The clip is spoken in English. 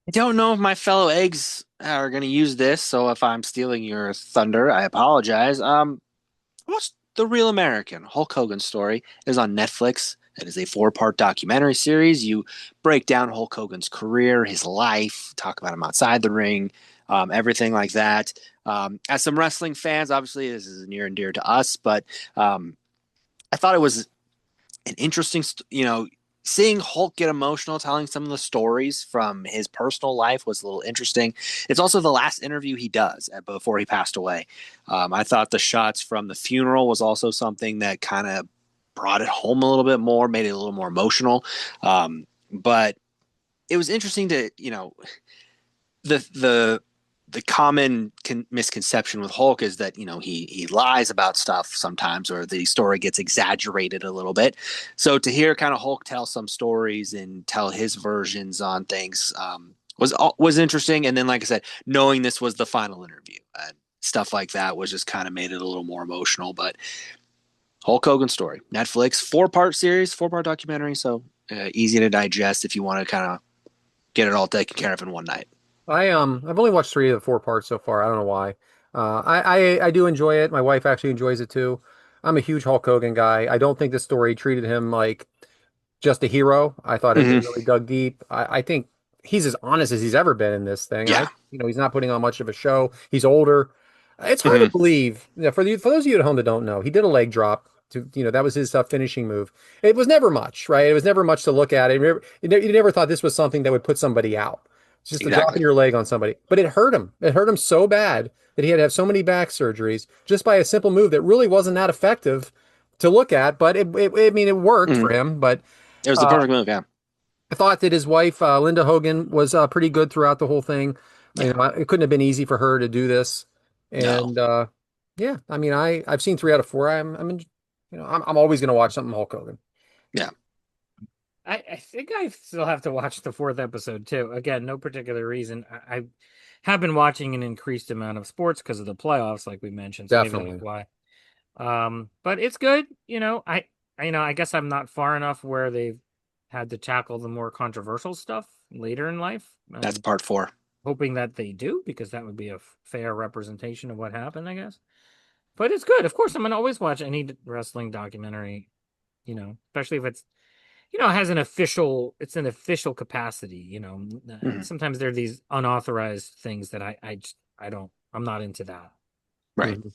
I don't know if my fellow eggs are going to use this, so if I'm stealing your thunder, I apologize. I watched The Real American, Hulk Hogan story. It is on Netflix. It is a four-part documentary series. You break down Hulk Hogan's career, his life, talk about him outside the ring, everything like that. As some wrestling fans, obviously this is near and dear to us, but um, I thought it was an interesting, seeing Hulk get emotional, telling some of the stories from his personal life was a little interesting. It's also the last interview he does before he passed away. I thought the shots from the funeral was also something that kind of brought it home a little bit more, made it a little more emotional. But it was interesting to, the common misconception with Hulk is that he lies about stuff sometimes, or the story gets exaggerated a little bit. So to hear kind of Hulk tell some stories and tell his versions on things was interesting. And then, like I said, knowing this was the final interview and stuff like that was just kind of made it a little more emotional. But Hulk Hogan story, Netflix, four-part series, four-part documentary, so easy to digest if you want to kind of get it all taken care of in one night. I've only watched three of the four parts so far. I don't know why. I do enjoy it. My wife actually enjoys it too. I'm a huge Hulk Hogan guy. I don't think this story treated him like just a hero. I thought it Mm-hmm. really dug deep. I think he's as honest as he's ever been in this thing. Yeah. He's not putting on much of a show. He's older. It's hard to Mm-hmm. believe. For those of you at home that don't know, he did a leg drop to, that was his finishing move. It was never much, right? It was never much to look at. You never thought this was something that would put somebody out. It's just a drop in Exactly. your leg on somebody. But it hurt him. It hurt him so bad that he had to have so many back surgeries just by a simple move that really wasn't that effective to look at. But I mean, it worked Mm-hmm. for him. But It was the uh, perfect move. Yeah. I thought that his wife, Linda Hogan, was pretty good throughout the whole thing. Yeah. It couldn't have been easy for her to do this. No. And yeah, I mean, I've seen three out of four. I'm always going to watch something Hulk Hogan. Yeah. I think I still have to watch the fourth episode too. Again, no particular reason. I have been watching an increased amount of sports because of the playoffs, like we mentioned. So maybe that's Definitely. why. But it's good. I guess I'm not far enough where they've had to tackle the more controversial stuff later in life. That's I'm part four. hoping that they do because that would be a fair representation of what happened, I guess. But it's good. Of course, I'm gonna always watch any wrestling documentary. Especially if has it's an official capacity. Mm-hmm. Sometimes there are these unauthorized things that I don't, I'm not into that. Right. Mhm.